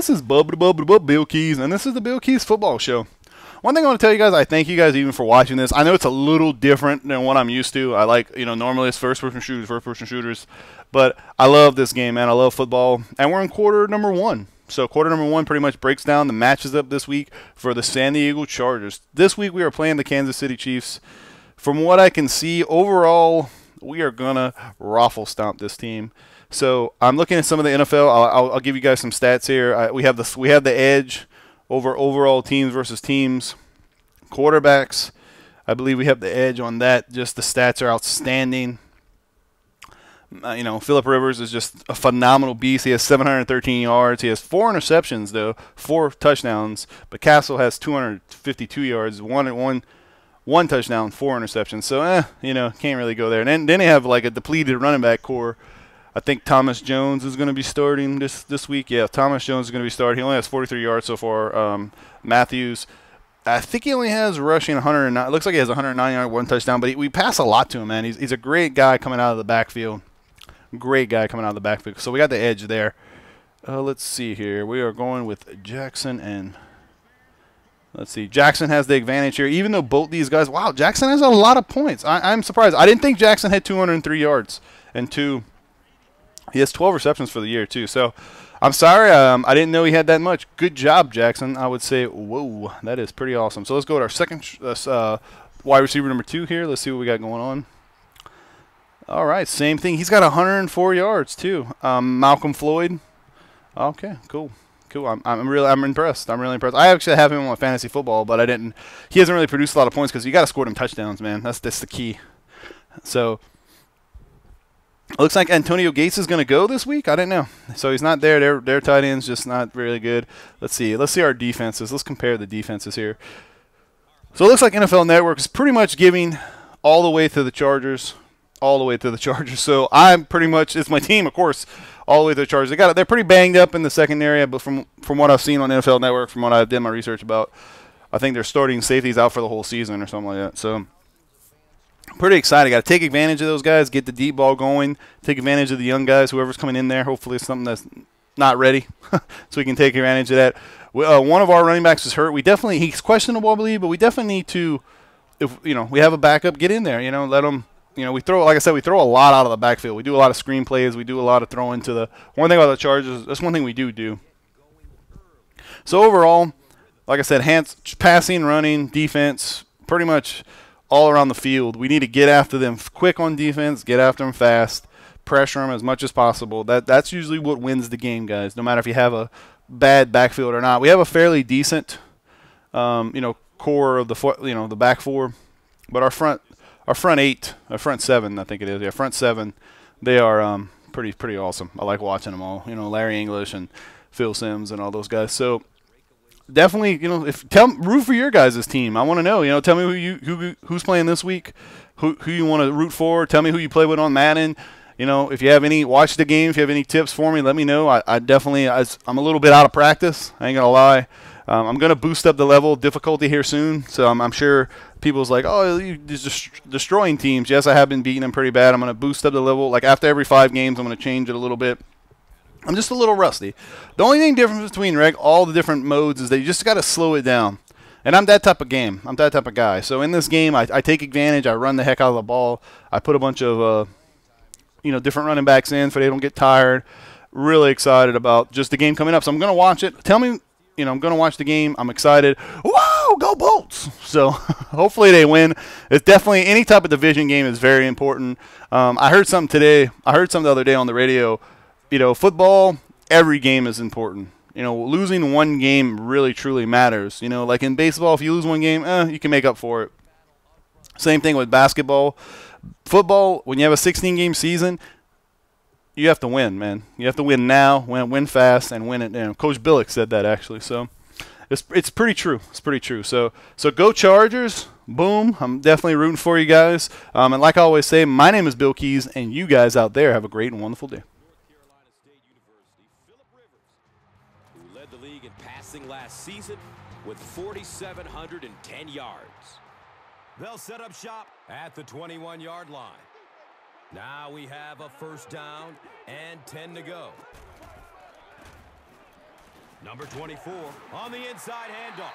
This is BillKeyz, and this is the BillKeyz Football Show. One thing I want to tell you guys, I thank you guys even for watching this. I know it's a little different than what I'm used to. I like, normally it's first-person shooters, but I love this game, man. I love football, and we're in quarter number 1. So quarter number 1 pretty much breaks down the matches up this week for the San Diego Chargers. This week we are playing the Kansas City Chiefs. From what I can see, overall, we are going to raffle stomp this team. So I'm looking at some of the NFL. I'll give you guys some stats here. We have the edge over overall teams versus teams. Quarterbacks, I believe we have the edge on that. Just the stats are outstanding. Phillip Rivers is just a phenomenal beast. He has 713 yards. He has 4 interceptions, though, 4 touchdowns. But Castle has 252 yards, one touchdown, 4 interceptions. So, can't really go there. And then they have like a depleted running back core. I think Thomas Jones is going to be starting this week. Yeah, Thomas Jones is going to be starting. He only has 43 yards so far. Matthews, I think he only has rushing 109. It looks like he has 109 yards, 1 touchdown. But we pass a lot to him, man. He's a great guy coming out of the backfield. Great guy coming out of the backfield. So we got the edge there. Let's see here. We are going with Jackson and let's see. Jackson has the advantage here. Even though both these guys, wow, Jackson has a lot of points. I'm surprised. I didn't think Jackson had 203 yards and 2. He has 12 receptions for the year, too. So, I'm sorry. I didn't know he had that much. Good job, Jackson. I would say, whoa, that is pretty awesome. So, let's go to our second wide receiver number 2 here. Let's see what we got going on. All right, same thing. He's got 104 yards, too. Malcolm Floyd. Okay, cool. I'm impressed. I'm really impressed. I actually have him on my fantasy football, but I didn't. He hasn't really produced a lot of points because you got to score them touchdowns, man. That's the key. So, it looks like Antonio Gates is going to go this week. I didn't know. So he's not there. Their tight end's just not really good. Let's see. Let's see our defenses. Let's compare the defenses here. So it looks like NFL Network is pretty much giving all the way to the Chargers. All the way to the Chargers. So I'm pretty much, it's my team, of course, all the way to the Chargers. They're pretty banged up in the secondary, but from what I've seen on NFL Network, from what I did my research about, I think they're starting safeties out for the whole season or something like that. So pretty excited. Got to take advantage of those guys, get the deep ball going, take advantage of the young guys, whoever's coming in there. Hopefully it's something that's not ready so we can take advantage of that. One of our running backs is hurt. He's questionable, I believe, but we definitely need to, if we have a backup, get in there, let them, we throw, like I said, we throw a lot out of the backfield. We do a lot of screen plays. We do a lot of throwing to the, one thing about the Chargers, that's one thing we do. So overall, like I said, passing, running, defense, pretty much all around the field. We need to get after them quick on defense, get after them fast, pressure them as much as possible. That's usually what wins the game, guys, no matter if you have a bad backfield or not. We have a fairly decent, core of the back 4, but our front 7, I think it is. Yeah, front 7, they are pretty awesome. I like watching them all. Larry English and Phil Simms and all those guys. So definitely, root for your guys' team. I want to know. Tell me who's playing this week, who you want to root for. Tell me who you play with on Madden. If you have watch the game. If you have any tips for me, let me know. I'm a little bit out of practice. I ain't gonna lie. I'm gonna boost up the level of difficulty here soon. So I'm sure people's like, oh, you're just destroying teams. Yes, I have been beating them pretty bad. I'm gonna boost up the level. Like after every 5 games, I'm gonna change it a little bit. I'm just a little rusty. The only thing different between all the different modes is that you just got to slow it down. And I'm that type of game. I'm that type of guy. So in this game, I take advantage. I run the heck out of the ball. I put a bunch of, different running backs in so they don't get tired. Really excited about just the game coming up. So I'm going to watch it. Tell me, I'm going to watch the game. I'm excited. Whoa, go Bolts. So hopefully they win. It's definitely, any type of division game is very important. I heard something today. I heard something the other day on the radio. Football, every game is important. Losing one game really, truly matters. Like in baseball, if you lose one game, you can make up for it. Same thing with basketball. Football, when you have a 16-game season, you have to win, man. You have to win now, win fast, and win it. Coach Billick said that, actually. So it's pretty true. It's pretty true. So go Chargers. Boom. I'm definitely rooting for you guys. And like I always say, my name is BillKeyz, and you guys out there have a great and wonderful day. The league in passing last season with 4,710 yards. They'll set up shop at the 21-yard line. Now we have a first down and 10 to go. Number 24 on the inside handoff.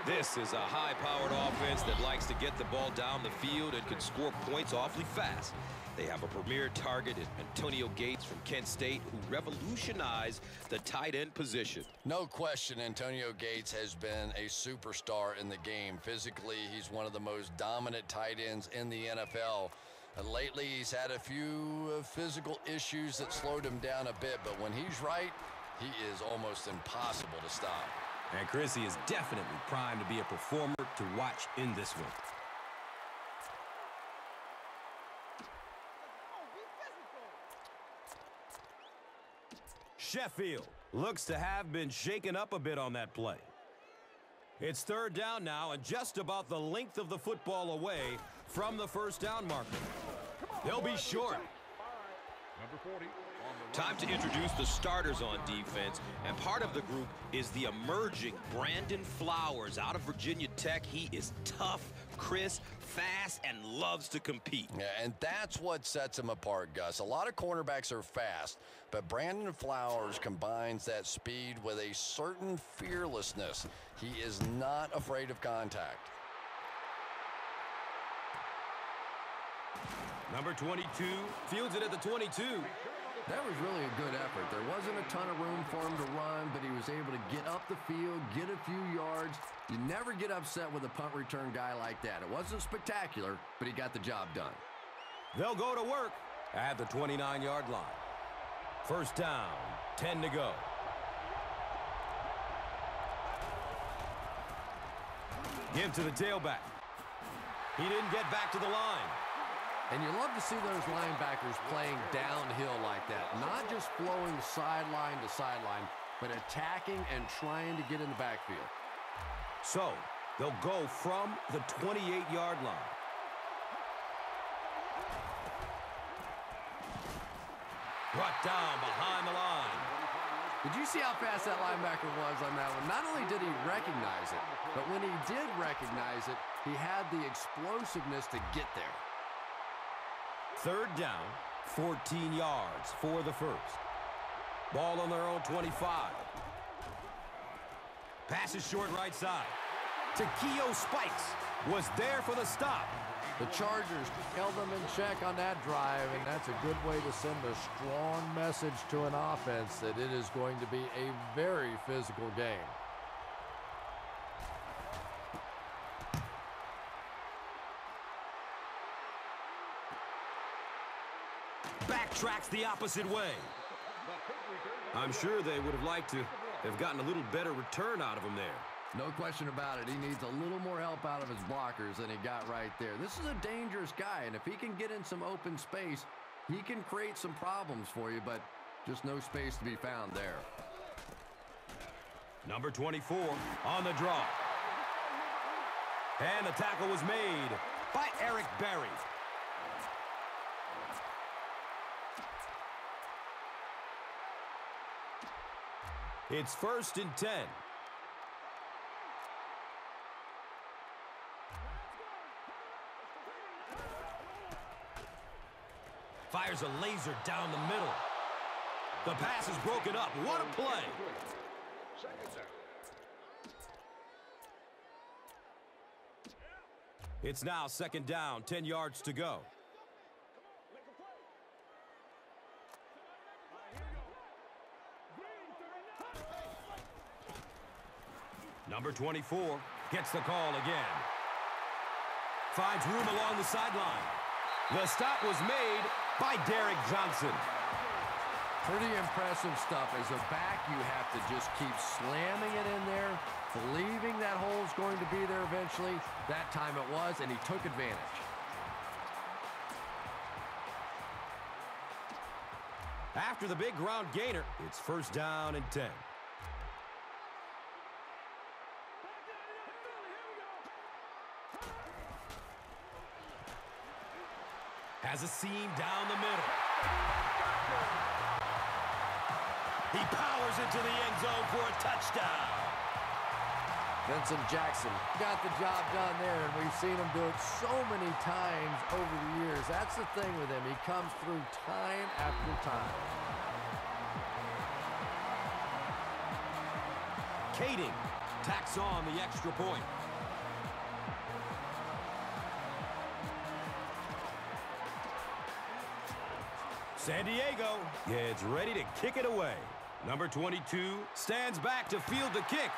This is a high-powered offense that likes to get the ball down the field and can score points awfully fast. They have a premier target in Antonio Gates from Kent State, who revolutionized the tight end position. No question, Antonio Gates has been a superstar in the game. Physically, he's one of the most dominant tight ends in the NFL. And lately, he's had a few physical issues that slowed him down a bit, but when he's right, he is almost impossible to stop. And Chris, he is definitely primed to be a performer to watch in this one. Sheffield looks to have been shaken up a bit on that play. It's third down now and just about the length of the football away from the first down marker. They'll be short. Number 40. Time to introduce the starters on defense, and part of the group is the emerging Brandon Flowers out of Virginia Tech. He is tough, crisp, fast, and loves to compete. Yeah, and that's what sets him apart, Gus. A lot of cornerbacks are fast, but Brandon Flowers combines that speed with a certain fearlessness. He is not afraid of contact. Number 22 fields it at the 22. That was really a good effort. There wasn't a ton of room for him to run, but he was able to get up the field, get a few yards. You never get upset with a punt return guy like that. It wasn't spectacular, but he got the job done. They'll go to work at the 29-yard line. First down, 10 to go. Give to the tailback. He didn't get back to the line. And you love to see those linebackers playing downhill like that. Not just flowing sideline to sideline, but attacking and trying to get in the backfield. So, they'll go from the 28-yard line. Brought down behind the line. Did you see how fast that linebacker was on that one? Not only did he recognize it, but when he did recognize it, he had the explosiveness to get there. Third down, 14 yards for the first. Ball on their own 25. Pass is short right side. Takeo Spikes was there for the stop. The Chargers held them in check on that drive, and that's a good way to send a strong message to an offense that it is going to be a very physical game. Backtracks the opposite way. I'm sure they would have liked to have gotten a little better return out of him there. No question about it. He needs a little more help out of his blockers than he got right there. This is a dangerous guy, and if he can get in some open space, he can create some problems for you, but just no space to be found there. Number 24 on the draw. And the tackle was made by Eric Berry. It's first and 10. Fires a laser down the middle. The pass is broken up. What a play. It's now second down, 10 yards to go. Number 24 gets the call again. Finds room along the sideline. The stop was made by Derek Johnson. Pretty impressive stuff. As a back, you have to just keep slamming it in there, believing that hole's going to be there eventually. That time it was, and he took advantage. After the big ground gainer, it's first down and 10. Has a seam down the middle. He powers into the end zone for a touchdown. Vincent Jackson got the job done there, and we've seen him do it so many times over the years. That's the thing with him. He comes through time after time. Kading tacks on the extra point. San Diego gets ready to kick it away. Number 22 stands back to field the kick.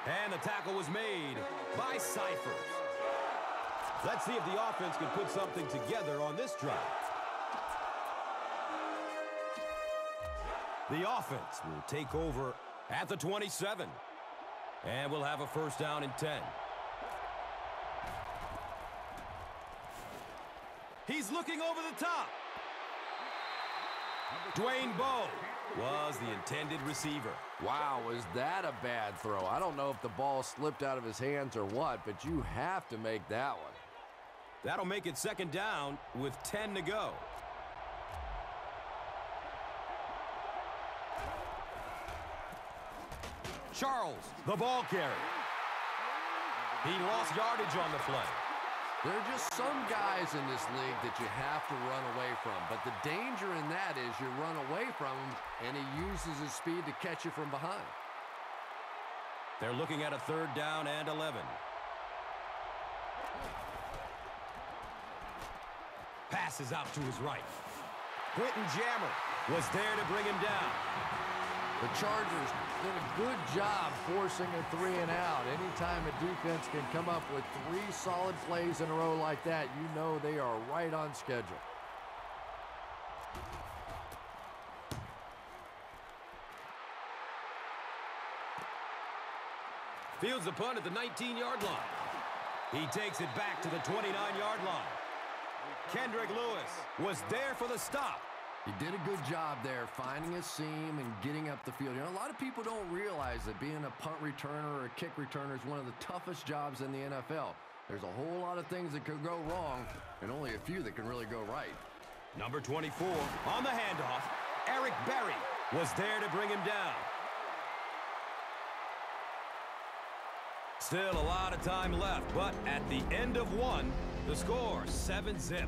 And the tackle was made by Cyphers. Let's see if the offense can put something together on this drive. The offense will take over at the 27. And we'll have a first down and 10. He's looking over the top. Dwayne Bowe was the intended receiver. Wow, was that a bad throw? I don't know if the ball slipped out of his hands or what, but you have to make that one. That'll make it second down with 10 to go. Charles, the ball carrier. He lost yardage on the play. There are just some guys in this league that you have to run away from, but the danger in that is you run away from him, and he uses his speed to catch you from behind. They're looking at a third down and 11. Passes out to his right. Quentin Jammer was there to bring him down. The Chargers did a good job forcing a 3 and out. Anytime a defense can come up with 3 solid plays in a row like that, you know they are right on schedule. Fields the punt at the 19-yard line. He takes it back to the 29-yard line. Kendrick Lewis was there for the stop. He did a good job there, finding a seam and getting up the field. You know, a lot of people don't realize that being a punt returner or a kick returner is one of the toughest jobs in the NFL. There's a whole lot of things that could go wrong, and only a few that can really go right. Number 24 on the handoff, Eric Berry was there to bring him down. Still a lot of time left, but at the end of one, the score 7-zip.